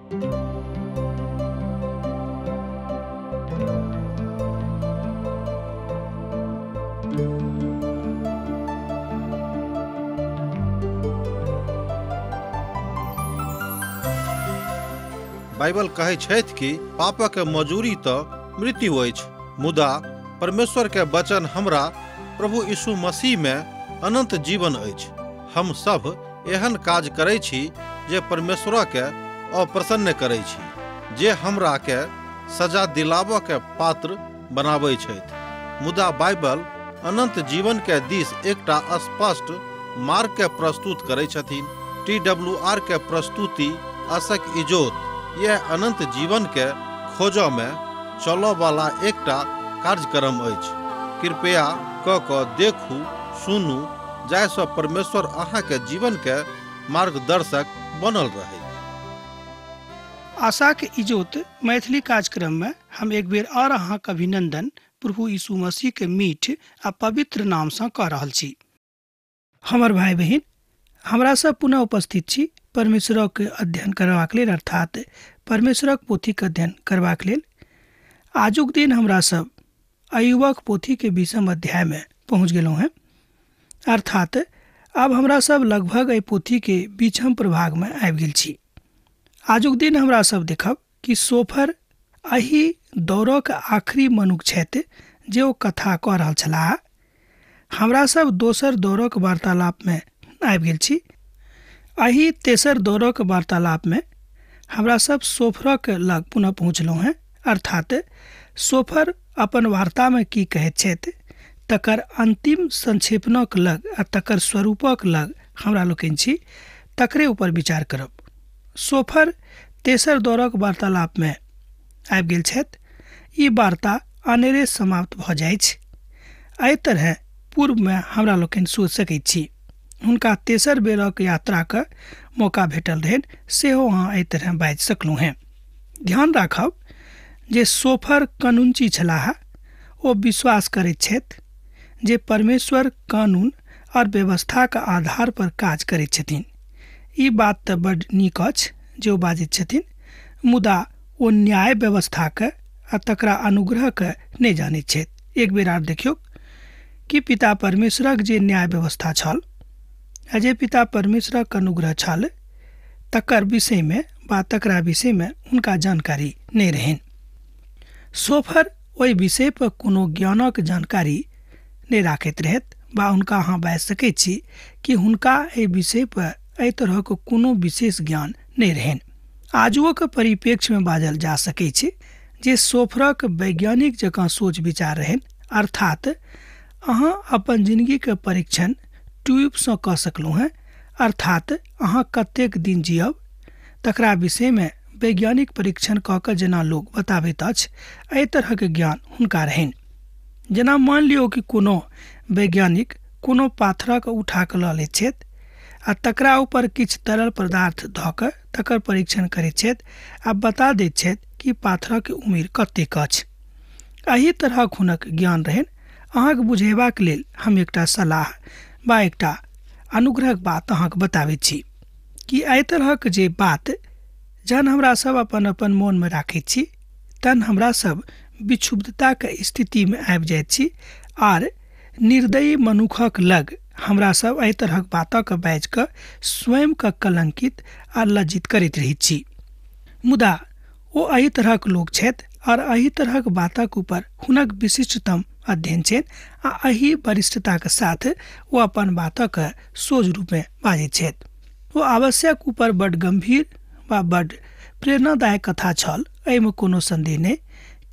Bible कहै छथि कि पापक मजूरी तो मृत्यु अछि, मुदा परमेश्वर के वचन हमरा प्रभु यीशु मसीह में अनंत जीवन अछि। हम सब एहन काज करै छी जे परमेश्वर के अप्रसन्न करै छी, जे हमरा के सजा दिलाबऽ के पात्र बनाबै छथि। मुदा बाइबल अनंत जीवन के दिस एकटा स्पष्ट मार्ग के प्रस्तुत करै छथिन। TWR के प्रस्तुति अशक इजोत यह अनंत जीवन के खोजो में चलो वाला एकटा कार्यक्रम अछि। कृपया क देखू, सुनू, जाहिसँ परमेश्वर अहाँ के जीवन के मार्गदर्शक बनल रहे। आशा के इजोत मैथिली कार्यक्रम में हम एक बेर और अहाँ के अभिनंदन प्रभु यीशु मसीह के मीठ आ पवित्र नाम से कह रहल छी। हमर भाई बहन, हमरा सब पुनः उपस्थित छी परमेश्वर के अध्ययन करबाक लेल, अर्थात परमेश्वरक पोथी के अध्ययन करबाक लेल। आजुक दिन हमरा सब अय्यूबक पोथी के 20वां अध्याय में पहुंच गेलहुं हैं, अर्थात अब हमरा सब लगभग एहि पोथी के 20वां प्रभाग में आबि गेल छी। आजुक दिन हमरा सब देखब कि सोफर एहि दौरक आखिरी मनुख छथि जे ओ कथा कह रहल छलाह। हमरा सब दोसर दौरक वार्तालाप में आबि गेल छी। एहि तेसर दौरक वार्तालाप में हमरा सब सोफरक लग पुनः पहुँचलहुँ हैं, अर्थात सोफर अपन वार्ता में की कहैत छथि तकर अंतिम संक्षेपणक लग आ तकर स्वरूपक लग हमरा लोकनि छी, तकरे ऊपर विचार करब। सोफर तेसर दौरक वार्तालाप में आबि गेल छथि। ई वार्ता अनेरे समाप्त भ जाइ छै। एहि तरह पूर्व में हमरा लोकनि सोचि सकैत छी हुनका तेसर बेरक यात्रा के मौका भेटल रहनि, सेहो अहाँ एहि तरह बाजि सकलहुँ हैं। ध्यान राखब जे सोफर कानूनची छलाह। ओ विश्वास करैत छथि जे परमेश्वर कानून और व्यवस्था के आधार पर काज करैत छथिन। ई बात तऽ बड नीक अछि जे ओ बाजैत छथिन, मुदा ओ न्याय व्यवस्था के आ तकरा अनुग्रह के नहि जानैत छथि। एक बेर आर देखियौ कि पिता परमेश्वरक जे न्याय व्यवस्था छल आ जे पिता परमेश्वरक अनुग्रह छल, तकर विषय में बा तकरा विषय में हुनका जानकारी नहीं रहनि। सोफर ओहि विषय पर कोनो ज्ञानक जानकारी नहीं राखैत रहत, बा हुनका अहाँ बाजि सकैत छी कि हुनका एहि विषय पर एहि तरहक कोनो विशेष ज्ञान नहीं रहनि। आजुओ के परिप्रेक्ष्य में बाजल जा सकैत छै जे सोफरक वैज्ञानिक जकाँ सोच विचार रहनि, अर्थात अहाँ अपन जिंदगी के परीक्षण ट्यूब से कऽ सकलहुँ हैं, अर्थात अहाँ कतेक दिन जियब तकरा विषय में वैज्ञानिक परीक्षण कऽ कऽ जेना लोग बताबैत अछि, एहि तरहक ज्ञान हुनका रहनि। जेना मान लियौ कि कोनो वैज्ञानिक कोनो पाथरक उठा कऽ लऽ लैत छथि आ तकरा ऊपर किछु तरल पदार्थ धऽ कऽ तकर परीक्षण करैत छथि आ बता दैत छथि कि पाथरक उम्र कतेक अछि। एहि तरहक हुनक ज्ञान रहनि। अहाँके बुझेबाक लेल हम एकटा सलाह बा एकटा अनुग्रहक बात अहाँके बताबैत छी कि एहि तरहक जे बात जहन हमरा सब अपन अपन मोन में राखैत छी, तहन हमरा सब विक्षुब्धता के स्थिति में आबि जाइत छी आर निर्दयी मनुखक लग हमरा सब एहि तरहक बातक बाजि कऽ स्वयं के कलंकित आ लज्जित करैत रहैत छी। मुदा ओ एहि तरहक लोक छथि और एहि तरहक बातक ऊपर हुनक विशिष्टतम अध्ययन छनि आ एहि वरिष्ठता के साथ वो अपन बातक सोझ रूप में बाजैत छथि। वो आवश्यक ऊपर बड गंभीर वा बड प्रेरणादायक कथा छल, एहिमे कोनो संदेह नहीं,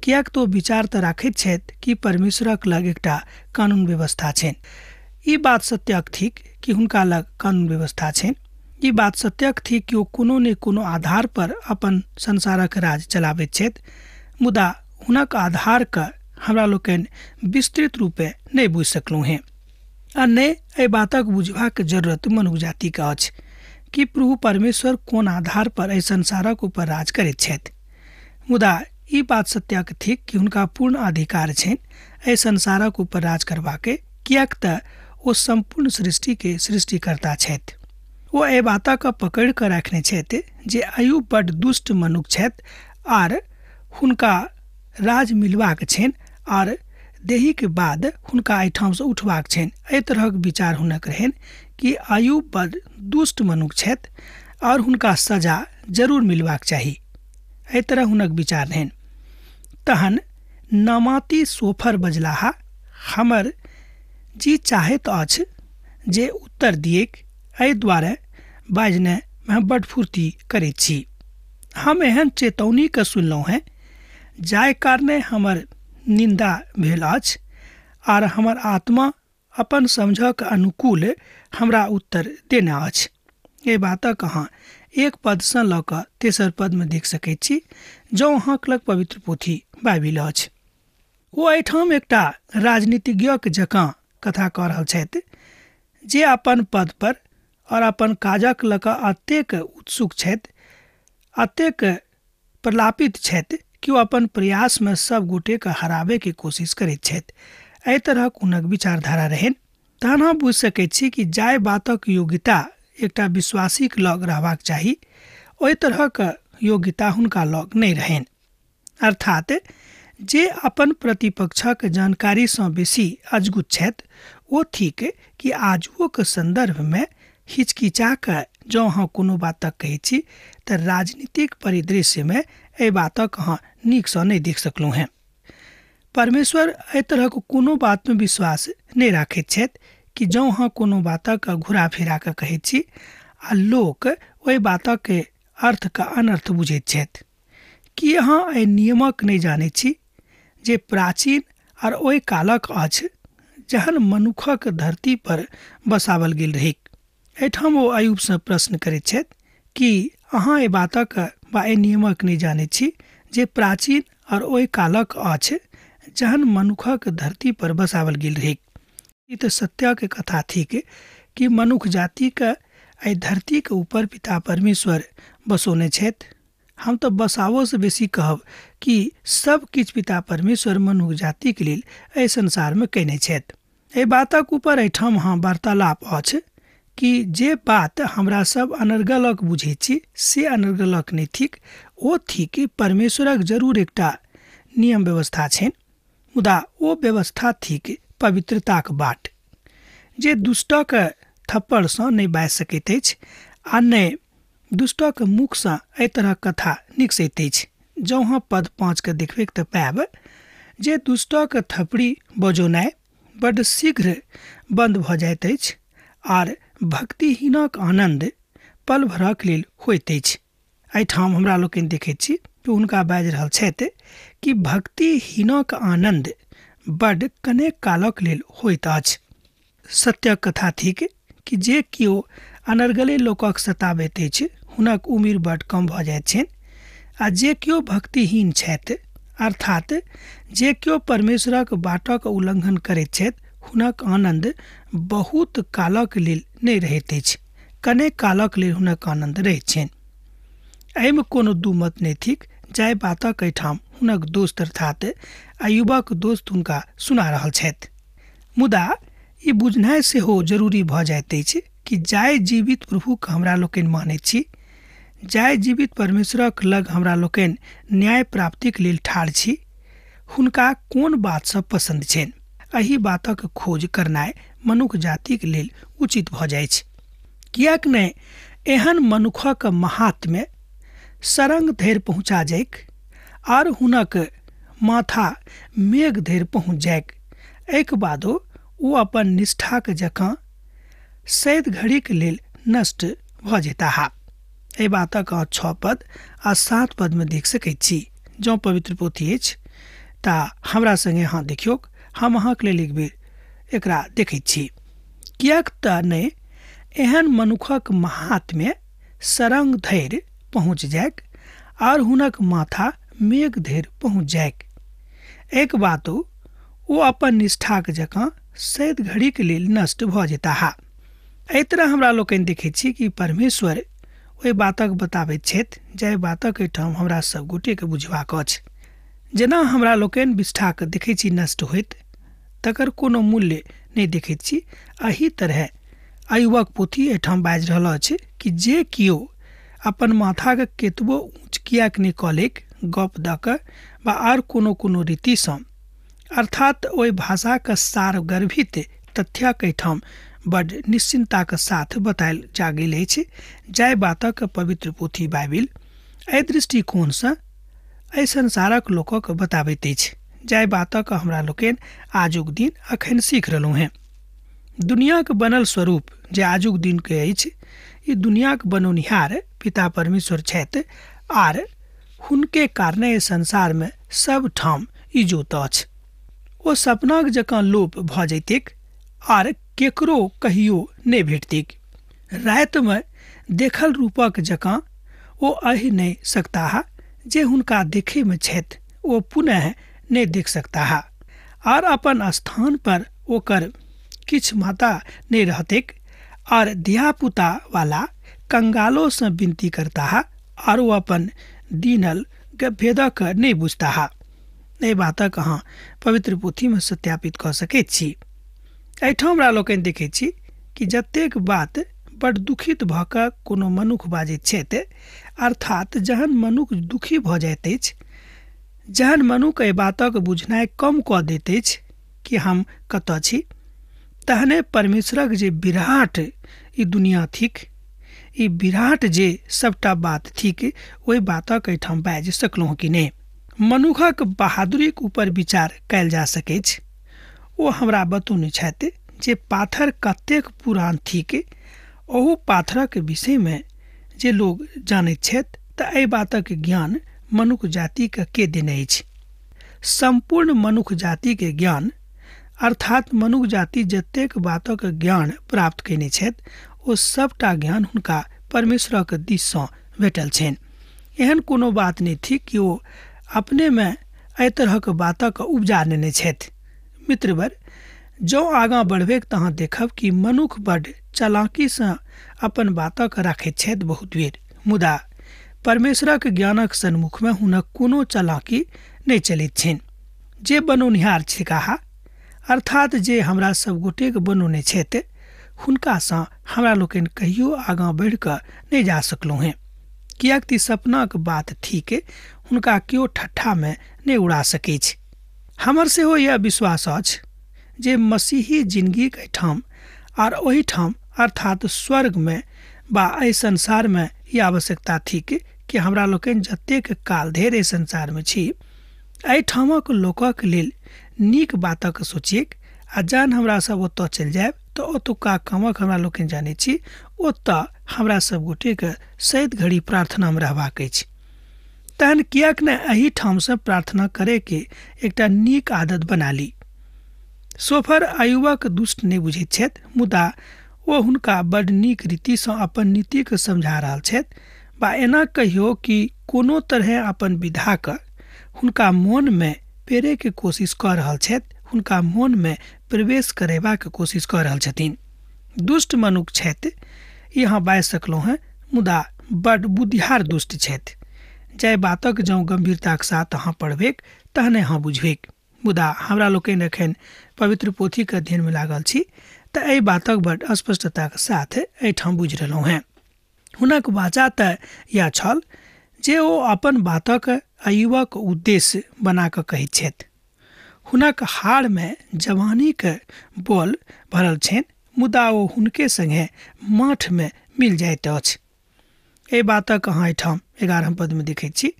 कियाक तो विचार तऽ राखैत छथि कि परमेश्वरक लग एकटा कानून व्यवस्था छनि। ई बात सत्यक थिक कि हुनका लग कानून व्यवस्था छनि। ई बात सत्यक थिक कि ओ कोनो ने कोनो आधार पर अपन संसारक राज चलाबैत छथि, मुदा हुनक आधार के हमरा लोकनि विस्तृत रूपे नहीं बुझि सकलहुँ हैं आ नहीं एहि बातक बुझबाक जरूरत मनुष्य जाति के अछि कि प्रभु परमेश्वर कोन आधार पर एहि संसारक ऊपर राज करैत छथि। मुदा ई बात सत्यक थिक कि हुनका पूर्ण अधिकार छनि एहि संसारक ऊपर राज करबाके, कियाक तऽ ओ संपूर्ण सृष्टि के सृष्टिकर्ता छथि। वो एहि बातक पकड़ कऽ रखने छथि जे अय्यूब बड्ड दुष्ट मनुष्य छथि आर हुनका राज मिलबाक छनि आर देहीक बाद हुनका एहिठामसँ उठबाक छनि। एहि तरहक विचार हुनक रहनि कि अय्यूब बड्ड दुष्ट मनुष्य छथि और हुनका सजा जरूर मिलबाक चाही। एहि तरह हुनक विचार रहनि। तहन नामाती सोफर बजलाहा, हमर जी चाहैत अछि जे उत्तर दियैक, एहि दुआरे बाजने मैं बड्ड फुर्ती करैत छी। हम एहन चेतौनीके सुनलहुँ हैं जाहि कारणे हमर निंदा भेल अछि आर हमर आत्मा अपन समझक अनुकूल हमरा उत्तर देने अछि। एहि बातक अहाँ 1 पदसँ लऽ कऽ 3 पदमे देख सकैत छी जँ अहाँक लग पवित्र पोथी बाइबिल अछि। ओ एहिठाम एकटा राजनीतिज्ञक जकाँ कथा कऽ रहल छथि जे अपन पद पर और अपन काजक लऽ कऽ एतेक उत्सुक छथि, एतेक प्रलापित छथि कि ओ अपन प्रयासमे सब गोटेके हराबैके कोशिश करैत छथि। एहि तरहक हुनक विचारधारा रहनि। तहन हम बुझि सकैत छी कि जाहि बातक योग्यता एकटा विश्वासीक लग रहबाक चाही ओहि तरहक योग्यता हुनका लग नहि रहनि। अर्थात जे अपन प्रतिपक्षक जानकारीसँ बेसी अजगुत छथि ओ थिक कि आजुक संदर्भमे हिचकिचा कऽ जँ अहाँ कोनो बातक कहैत छी तऽ राजनीतिक परिदृश्यमे एहि बातक अहाँ नीकसँ नहि देख सकलहुँ हैं। परमेश्वर एहि तरहक कोनो बातमे विश्वास नहि राखैत छथि कि जँ अहाँ कोनो बातक घुरा फिरा कऽ कहैत छी आ लोक ओहि बातक अर्थके अनर्थ बुझैत छथि। कि अहाँ एहि नियमक नहि जानैत छी जे प्राचीन और ओहि कालक अछि जहन मनुखक धरती पर बसावल गेल रहै। एहिठाम ओ अय्यूबसँ प्रश्न करैत छथि कि अहाँ एहि बातक वा एहि नियमक नहि जानैत छी जे प्राचीन और ओहि कालक अछि जहन मनुखक धरती पर बसावल गेल रहै। ई तऽ सत्यके कथा थिक कि मनुख जातिके एहि धरतीके ऊपर पिता परमेश्वर बसौने छथि। हम तऽ बसावोसँ बेसी कहब कि सब किछु पिता परमेश्वर मनुख जातिके लेल एहि संसारमे कयने छथि। एहि बातक ऊपर एहिठाम अहाँ वार्तालाप अछि कि जे बात हमरा सब अनर्गलक बुझैत छी से अनर्गलक नहि थिक, ओ थिक परमेश्वरक जरूर एकटा नियम व्यवस्था छनि, मुदा ओ व्यवस्था थिक पवित्रताक बाट जे दुष्टक थप्पड़सँ नहि बाजि सकैत अछि आ नहि दुष्टक मुखसँ एहि तरहक कथा निकसैत अछि। जँ अहाँ पद 5 के देखबै तऽ पायब जे दुष्टक थप्पड़ी बजौनाइ बड्ड शीघ्र बंद भऽ जाइत अछि आर भक्तिहीनक आनंद पल भरक लेल होइत अछि। एहिठाम हमरा लोकनि देखैत छी कि हुनका बाजि रहल छथि कि भक्तिहीनक आनंद बड्ड कनेक कालक लेल होइत अछि। सत्यक कथा थिक कि जे केओ अनर्गले लोकक सताबैत अछि हुनक उमिर बड्ड कम भऽ जाइत छनि आ जे केओ भक्तिहीन छथि अर्थात जे केओ परमेश्वरक बाटक उल्लंघन करैत छथि हुनक आनंद बहुत कालक लेल नहि रहैत अछि, कनेक कालक लेल हुनक आनंद रहैत छनि। एहिमे कोनो दू मत नहि थिक। जाहि बातक एहिठाम हुनक दोस्त अर्थात अय्यूबक दोस्त हुनका सुना रहल छथि। मुदा ई बुझनाइ सेहो जरूरी भऽ जाइत अछि कि जाहि जीवित प्रभुके हमरा लोकनि मानैत छी, जाहि जीवित परमेश्वरक लग हमरा लोकनि न्याय प्राप्तिक लेल ठाढ़ छी, हुनका कोन बातसँ पसंद छनि। एहि बातक खोज करनाइ मनुख जातिक लेल उचित भऽ जाइ छै। किएक नहि एहन मनुखक महात्म्य सरंग धरि पहुँचा जायक आर हुनक माथा मेघ धरि पहुँच जायक, एहिके बादो ओ अपन निष्ठाक जकाँ सैद घड़ीक लेल नष्ट भऽ जेताह। एहि बातक 6 पद आ 7 पदमे देख सकैत छी। जँ पवित्र पोथी अछि तऽ हमरा संगे अहाँ देखियौ, हम अहाँके लेल एक बेर एकरा देखैत छी। किएक तऽ नहि एहन मनुखक महात्म्य सरंग धरि पहुँच जायक आर हुनक माथा मेघ धरि पहुँच जायक, एक बातो ओ अपन निष्ठाक जकाँ सैद घड़ीके लेल नष्ट भऽ जेताह। एहि तरह हमरा लोकनि देखैत छी कि परमेश्वर ओहि बातक बताबैत छथि जाहि बातक एहिठाम हमरा सब गोटेके बुझबाक अछि। जेना हमरा लोकनि विष्ठाके देखैत छी नष्ट होइत, तकर कोनो मूल्य नहि देखैत छी, एही तरह अयुबक पोथी एठाम बाजि रहल अछि कि जे कियो अपन माथाके केतबो ऊँच कियाक नहि कलेक गप दऽ कऽ वा आर कोनो रीतिसँ अर्थात ओहि भाषाके सारगर्भित तथ्यक एहिठाम बड्ड निश्चिंताके साथ बतायल जा गेल अछि। जाहि बातक पवित्र पोथी बाइबिल एहि दृष्टिकोणसँ एहि संसारक लोकक बताबैत अछि, जाहि बातक हमरा लोकनि आजुक दिन अखन सीख रहलहुँ हेँ। दुनियाक बनल स्वरूप जे आजुक दिनके अछि, ई दुनियाक बनौनिहार पिता परमेश्वर छथि आर हुनके कारणे एहि संसारमे सब ठाम इजोत अछि। ओ सपनाक जकाँ लोप भऽ जैतिक आर केकरो कहियो नहि भेटतिक। रातिमे देखल रूपक जकाँ ओ अहि नहि सकताह, जे हुनका देखैमे छथि ओ पुनः नहि देख सकताह, आर अपन स्थान पर ओकर किछु माता नहि रहतिक, आर धियापुता वाला कंगालो से विनती करताह आर ओ अपन दीनल भेदक नहि बुझताह। एहि बातक अहाँ पवित्र पोथीमे सत्यापित कऽ सकैत छी। एहिठाम हमरा लोकनि देखैत छी कि जतेक बात बड्ड दुखित भऽ कऽ कोनो मनुख बाजैत छथि, अर्थात जहन मनुख दुखी भऽ जाइत अछि, जहन मनुख एहि बातक बुझनाइ कम कऽ दैत अछि कि हम कतऽ छी, तहने परमेश्वरक जे विराट ई दुनिया थिक, ई विराट जे सबटा बात थिक, ओहि बातक एहिठाम बाजि सकलहुँ कि नहि। मनुखक बहादुरीक ऊपर विचार कयल जा सकैत छै। ओ हमरा बतौने छथि जे पाथर कतेक पुरान थिक, ओहू पाथरक विषयमे जे लोग जानैत छथि तऽ एहि बातक ज्ञान मनुख जातिके के देने अछि। संपूर्ण मनुख जातिके ज्ञान अर्थात मनुख जाति जतेक बातक ज्ञान प्राप्त कयने छथि, ओ सबटा ज्ञान हुनका परमेश्वरक दिससँ भेटल छनि। एहन कोनो बात नहि थिक कि ओ अपनेमे एहि तरहक बातक उपजा लेने छथि। मित्रवर, जँ आगाँ बढ़बै तऽ अहाँ देखब कि मनुख बड्ड चालाकीसँ अपन बातक राखैत छथि बहुत बेर, मुदा परमेश्वरक ज्ञानक सन्मुखमे हुनक कोनो चालाकी नहि चलैत छनि। जे बनौनिहार छिकाह, अर्थात जे हमरा सब गोटेके बनौने छथि, हुनकासँ हमरा लोकनि कहियो आगाँ बढ़ि कऽ नहि जा सकलहुँ हेँ, किएक कि सपनाक बात थिक हुनका केओ ठट्ठामे नहि उड़ा सकैत छै। हमर सेहो यह विश्वास अछि जे मसीही जिन्दगीक एहिठाम आर ओहिठाम अर्थात स्वर्गमे वा एहि संसारमे ई आवश्यकता थिक कि हमरा लोकनि जतेक काल धरि एहि संसारमे छी, एहिठामक लोकक लेल नीक बातक सोचिक, आ जहन हमरा सब ओतऽ चलि जायब तऽ ओतुका कामक हमरा लोकनि जानै छी, ओतऽ हमरा सब गोटेके सैत घड़ी प्रार्थनामे रहबाक अछि। तहन किएक ने एहिठामसँ प्रार्थना करैके एकटा नीक आदत बना ली। सोफर अयुबक दुष्ट नहि बुझैत छथि, मुदा ओ हुनका बड्ड नीक रीतिसँ अपन नीतिके समझा रहल छथि, वा एना कहियो कि कोनो तरहे अपन विधाके हुनका मोनमे पेरेके कोशिश कऽ रहल छथि, हुनका मोनमे प्रवेश करेबाक कोशिश कऽ रहल छथिन। दुष्ट मनुख छथि, ई अहाँ बाजि सकलहुँ हेँ, मुदा बड्ड बुद्धियार दुष्ट छथि। जाहि बातक जँ गम्भीरताक साथ अहाँ पढ़बेक तहने अहाँ बुझबेक। मुदा हमरा लोकनि एखन पवित्र पोथीके अध्ययनमे लागल छी तऽ एहि बातक बड्ड स्पष्टताके साथ एहिठाम बुझि रहलहुँ हेँ। हुनक वाचा तऽ इएह छल जे ओ अपन बातक अयुबक उद्देश्य बना कऽ कहैत छथि। हुनक हाड़मे जवानीके बोल भरल छनि, मुदा ओ हुनके संगे माठमे मिल जाइत अछि। एहि बातक अहाँ एहिठाम 11 पदमे देखैत छी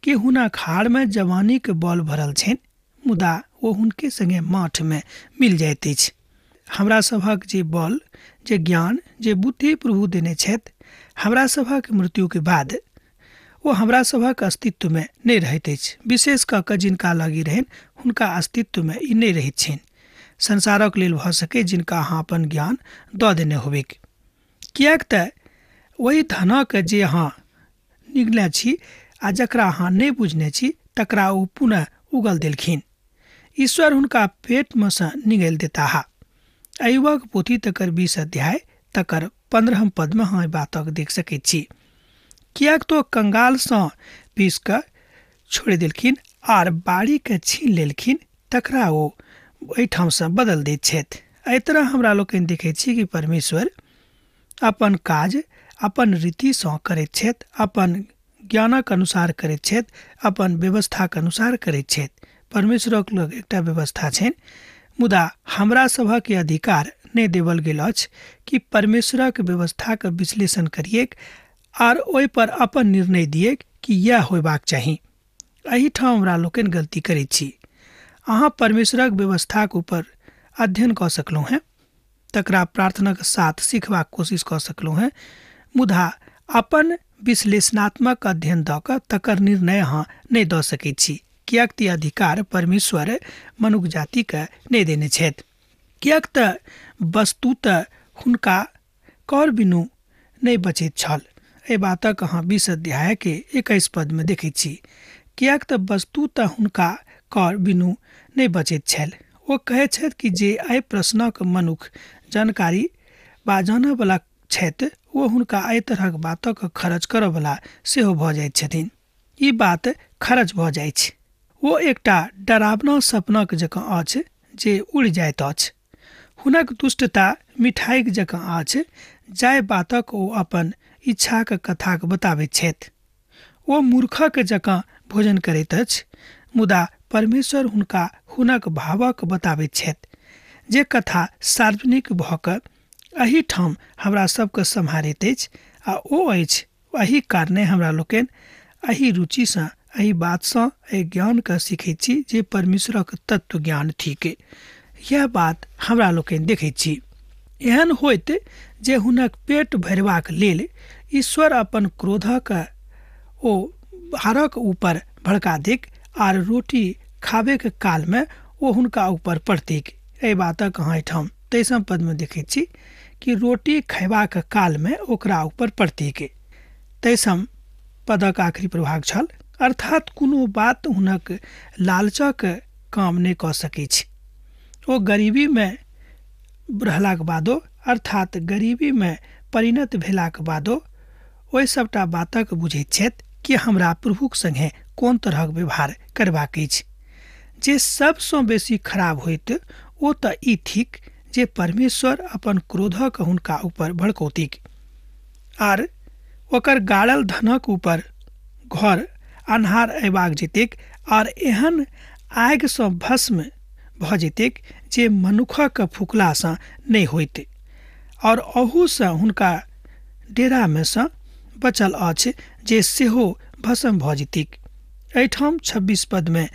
कि हुनक हाड़मे जवानीके बल भरल छनि, मुदा ओ हुनके संगे माठमे मिल जाइत अछि। हमरा सभक जे बल, जे ज्ञान, जे बुद्धि प्रभु देने छथि, हमरा सभक मृत्युके बाद ओ हमरा सभक अस्तित्वमे नहि रहैत अछि। विशेष कऽ कऽ जिनका लगी रहनि हुनका अस्तित्वमे ई नहि रहैत छनि। संसारक लेल भऽ सकै जिनका अहाँ अपन ज्ञान दऽ देने होबेक, किएक तऽ ओहि धनक जे अहाँ निगले छी आ जकरा अहाँ नहि बुझने छी तकरा ओ पुनः उगल देलखिन। ईश्वर हुनका पेटमे सँ निगल देताह। अयुबक पोथी तकर 20 अध्याय तकर 15 पदमे अहाँ एहि बातक देख सकैत छी। किएक तो कंगालसँ पीस कऽ छोड़ि देलखिन आर बाड़ीके छीन लेलखिन, तकरा ओ एहिठामसँ बदल दैत छथि। एहि तरह हमरा लोकनि देखैत छी कि परमेश्वर अपन काज अपन रीति सँ करैत छथि, अपन ज्ञानक अनुसार करैत छथि, अपन व्यवस्थाक अनुसार करैत छथि। परमेश्वरक लग एकटा व्यवस्था छनि, मुदा हमरा सभक अधिकार नहि देवल गेल अछि कि परमेश्वरक व्यवस्थाक विश्लेषण करिए आर ओहि पर अपन निर्णय दिए कि यह होयबाक चाही। एहिठाम हमरा लोकनि गलती करैत छी। अहाँ परमेश्वरक व्यवस्थाक ऊपर अध्ययन कऽ सकलहुँ हैं, तकरा प्रार्थनाक साथ सीखबाक कोशिश कऽ सकलहुँ हैं, मुदा अपन विश्लेषणात्मक अध्ययन दऽ कऽ तकर निर्णय अहाँ नहि दऽ सकैत छी, किएक तऽ अधिकार परमेश्वर मनुख जातिके नहि देने छथि। किएक तऽ वस्तुतः हुनका कर बिनु नहि बचैत छल। एहि बातक अहाँ 20 अध्याय के 21 पद में देखैत छी। किएक तऽ वस्तुतः हुनका कर बिनु नहि बचैत छल। ओ कहैत छथि कि जे एहि प्रश्नक मनुख जानकारी वा जानयवला छथि, ओ हुनका एहि तरहक बातक खर्च करयवला सेहो भऽ जाइत छथिन। ई बात खर्च भऽ जाइत छै। ओ एकटा डरावना सपनाक जकाँ अछि जे उड़ि जाइत अछि। हुनक दुष्टता मिठाईक जकाँ अछि, जाहि बातक ओ अपन इच्छाक कथाक बताबैत छथि। ओ मूर्खक जकाँ भोजन करैत अछि, मुदा परमेश्वर हुनका हुनक भावक बताबैत छथि। जे कथा सार्वजनिक भऽ कऽ एहिठाम हमरा सबके सम्हारैत अछि, आ ओ अछि एहि कारणे हमरा लोकनि एहि रुचिसँ एहि बातसँ एहि ज्ञानके सीखैत छी जे परमेश्वरक तत्व ज्ञान थिक। यह बात हमरा लोकनि देखैत छी। एहन होइत जे हुनक पेट भरबाक लेल ईश्वर अपन क्रोधक ओ भारक ऊपर भड़का देक, आर रोटी खाबेके काल में ओ हुनका ऊपर पड़तैक। एहि बातक अहाँ एहिठाम 23 पद में देखैत छी कि रोटी खयबाक काल में ओकरा ऊपर पड़तैक। 23 पदक आखिरी प्रभाग छल, अर्थात कोनो बात हुनक लालचक काम नहि कऽ सकैत छै। ओ गरीबी में रहलाक बादो, अर्थात गरीबी में परिणत भेलाक बादो ओहि सबटा बातक बुझैत छथि कि हमरा प्रभुक संगे कोन तरहक व्यवहार करबाक अछि। जे सबसँ बेसी खराब होइत ओ तऽ ई थिक जे परमेश्वर अपन क्रोधक हुनका ऊपर भड़कौतीक, आर ओकर गाड़ल धनक ऊपर घर अन्हार अयबाक जेतैक, आर एहन आगिसँ भस्म भऽ जेतैक जे मनुखक फुकलासँ नहि होइत, और अहूसँ हुनका डेरामे सँ बचल अछि जे सेहो भस्म भऽ जेतैक। एहिठाम 26 पद में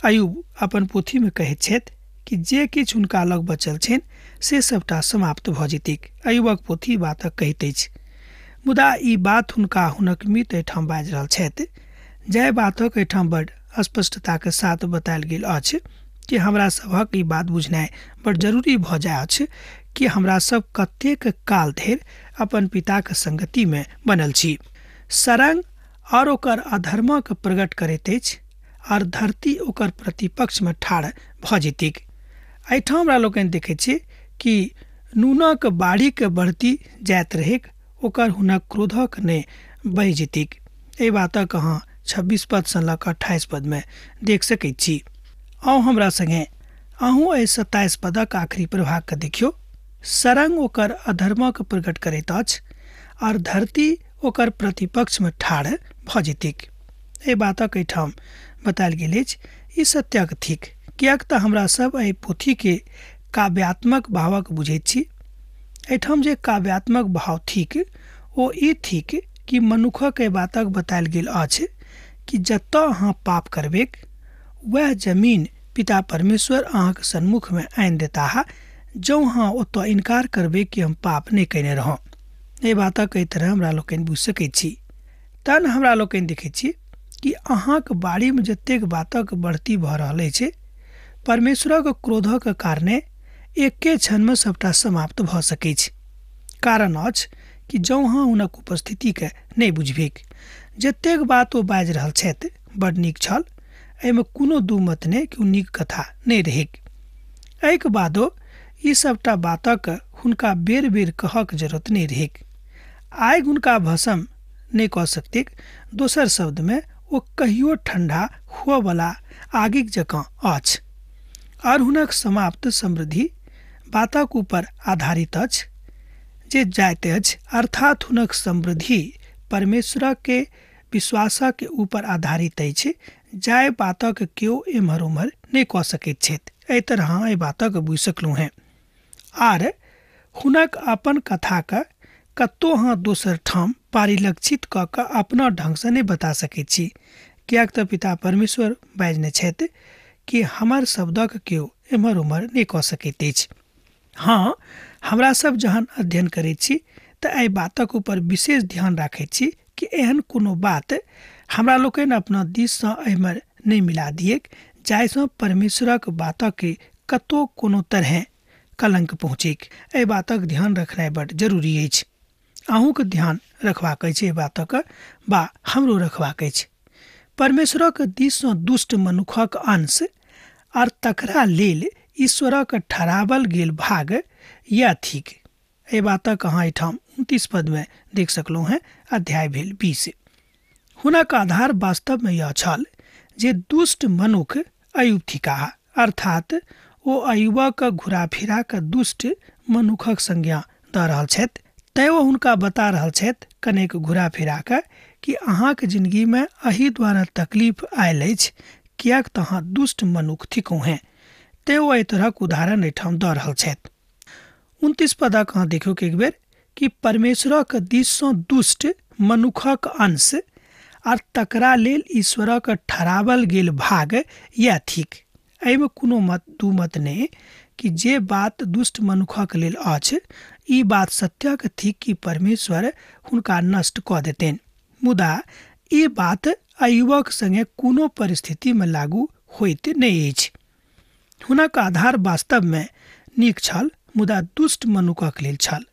अयुब अपन पोथी में कहैत छथि कि जे किछु हुनका लग बचल छनि से सबटा समाप्त भऽ जेतैक। अयुबक पोथी बातक कहैत अछि, मुदा ई बात हुनका हुनक मित्र एहिठाम बाजि रहल छथि। जय बातक एहिठाम बड़ स्पष्टताके साथ बतायल गेल अछि कि हमरा सभक ई बात बुझनाइ बड़ जरूरी भऽ जाय अछि कि हमरा सब कतेक काल धरि अपन पिताक संगति में बनल छी। सरंग और ओकर अधर्मक प्रकट करैत अछि, और धरती ओकर प्रतिपक्ष में ठाढ़ भऽ जेतैक। एहिठाम हमरा लोकनि देखैत छी कि नूनक बाढ़िके बढ़ती जाइत रहेक, ओकर हुनक क्रोधक नहि बहि जेतैक। एहि बातक अहाँ 26 पद से लऽ कऽ 28 पद में देख सकैत छी। आउ हमरा संगे अहूँ एहि 27 पदक आखिरी प्रभाग के देखियो। सरंग ओकर अधर्मक प्रकट करैत अछि, और धरती ओकर प्रतिपक्ष में ठाढ़ भऽ जेतैक। एहि बातक एहिठाम बतायल गेल अछि। ई सत्यक थिक, किएक तऽ हमरा सब एहि पोथी के काव्यात्मक भावक बुझैत छी। एहिठाम जे काव्यात्मक भाव थिक ओ ई थिक कि मनुखक एहि बातक बतायल गेल अछि कि जतऽ अहाँ पाप करबेक वह जमीन पिता परमेश्वर अहाँके सन्मुख में आनि देता, जो अहाँ ओतऽ इनकार करबे कि हम पाप नहीं कयने रहौं। एहि बातक एहि तरह हमरा लोकनि बुझि सकैत छी। तहन हमरा लोकनि देखैत छी कि अहाँके बाड़ी में जतेक बातक बढ़ती भऽ रहल अछि, परमेश्वरक क्रोधक कारणे एके क्षण में सबटा समाप्त भऽ सकैत छै। कारण अछि कि जँ अहाँ हुनक उपस्थितिके नहि बुझबेक। जतेक बात ओ बाजि रहल छथि बड़ नीक छल, एहिमे कोनो दू मत नहि कि ओ नीक कथा नहि रहेक। एहिके बादो ई सबटा बातक हुनका बेर बेर कहक जरूरत नहि रहेक। आगि हुनका भस्म नहि कऽ सकतैक। दोसर शब्द में ओ कहियो ठंडा हुअवला आगिक जकाँ अछि, और हुनक समाप्त समृद्धि बातक ऊपर आधारित अछि जे जाइत अछि अर्थात हुनक समृद्धि परमेश्वर के विश्वास के ऊपर आधारित अछि जाय बातक केओ एम्हर उम्हर नहीं कऽ सकैत छथि। एहि तरह एहि बातक बुझि सकलहुँ हैं। आर हुनक अपन कथा के कतो अहाँ दोसर ठाम परिलक्षित कऽ कऽ अपना ढंग से नहीं बता सकैत छी, कियाक तऽ पिता परमेश्वर बाजने छथि कि हमर शब्दक केओ एम्हर उम्हर नहीं कऽ सकैत अछि। हाँ, हमरा सब जहन अध्ययन करैत छी तऽ एहि बातक ऊपर विशेष ध्यान राखैत छी कि एहन कोनो बात हमरा लोकनि अपना दिससँ एहिमे नहीं मिला दियैक जाहिसँ परमेश्वरक बातक कतो कोनो तरह कलंक पहुँचैक। एहि बातक ध्यान रखनाइ बड्ड जरूरी अछि। अहूँके ध्यान रखबाक अछि एहि बातक, बा हमरो रखबाक अछि। परमेश्वरक दिससँ दुष्ट मनुखक अंश आर तकरा लेल ईश्वरक ठहरावल गेल भाग या थिक। एहि बातक अहाँ एहिठाम 29 पद में देख सकलहुँ हैं। अध्याय भेल 20। हुनक आधार वास्तव में यह छल जे दुष्ट मनुख अयुब थिकाह, अर्थात ओ अयुबक घुरा फिरा के दुष्ट मनुखक संज्ञा दऽ रहल छथि। तैं ओ हुनका बता रहल छथि कनेक घुरा फिरा के कि अहाँके जिंदगी में एहि द्वारा तकलीफ आयल अछि कियाक तऽ अहाँ दुष्ट मनुख थिकहुँ हैं। तैं ओ एहि तरहक उदाहरण एहिठाम दऽ रहल छथि। 29 पदक अहाँ देखियौ एक बेर कि परमेश्वरक दिससँ दुष्ट मनुखक अंश आर तकरा लेल ईश्वरक ठहरावल गेल भाग या थिक। एहिमे कोनो दू मत नहीं कि जे बात दुष्ट मनुखक लेल अछि ई बात सत्यक थिक कि परमेश्वर हुनका नष्ट कऽ देतनि। मुदा ई बात अयुबक संगे कोनो परिस्थिति में लागू होइत नहीं अछि। हुनक आधार वास्तव में नीक छल मुदा दुष्ट मनुखक लेल छल।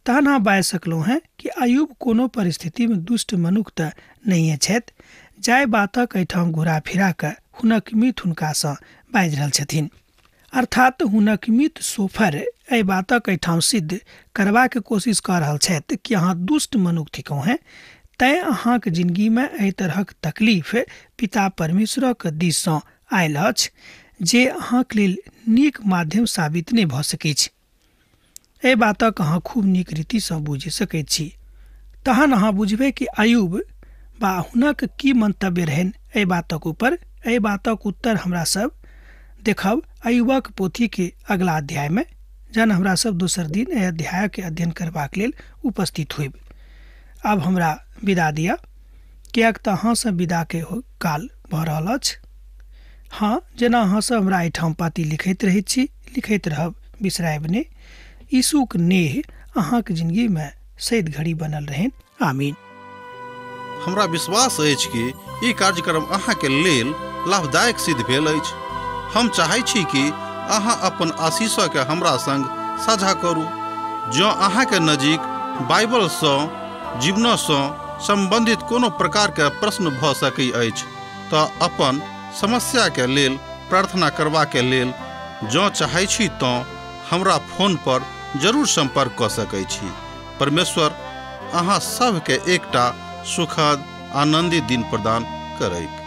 तहन अहाँ बाजि सकलहुँ हैं कि अयुब कोनो परिस्थिति में दुष्ट मनुख तऽ नहीं छथि, जाय बातक एहिठाम घुरा फिरा कऽ हुनक मित हुनकासँ बाजि रहल छथिन। अर्थात हुनक मित सोफर एहि बातक एहिठाम सिद्ध करबाक कोशिश कऽ रहल छथि कि अहाँ दुष्ट मनुख थिकहुँ हैं। तैं अहाँक जिंदगी में एहि तरहक तकलीफ पिता परमेश्वरक दिससँ आयल अछि जे अहाँक लेल नीक माध्यम साबित नहीं भऽ सकैत छै। एहि बातक अहाँ खूब नीक रीतिसँ बुझि सकैत छी। तहन अहाँ बुझबै कि अयुब बा हुनक की मंतव्य रहनि एहि बातक ऊपर। एहि बातक उत्तर हमरा सब देखब अयुबक पोथी के अगला अध्याय में, जहन हमरा सब दोसर दिन एहि अध्याय के अध्ययन करबाक लेल उपस्थित होइब। अब हमरा विदा दिया, कियाक तऽ अहाँ सब विदा के काल भऽ रहल अछि। हाँ, जेना अहाँ सब हमरा एहिठाम पाती लिखैत रहैत छी, लिखैत रहब, बिसरायब नहि। यीशुक नेह अहाँक जिंदगी में सैद घड़ी बनल रहनि। आमीन। हमरा विश्वास अछि कि ई कार्यक्रम अहाँके लेल लाभदायक सिद्ध भेल अछि। हम चाहै छी कि अहाँ अपन आशीषके हमरा संग साझा करू। जँ अहाँके नजीक बाइबलसँ जीवनसँ संबंधित कोनो प्रकारके प्रश्न भऽ सकैत अछि तऽ अपन समस्याके लेल प्रार्थना करबाके लेल जँ चाहै छी तऽ हमरा फोन पर जरूर संपर्क कऽ सकैत छी। परमेश्वर अहाँ सबके एकटा सुखद आनंदित दिन प्रदान करैक।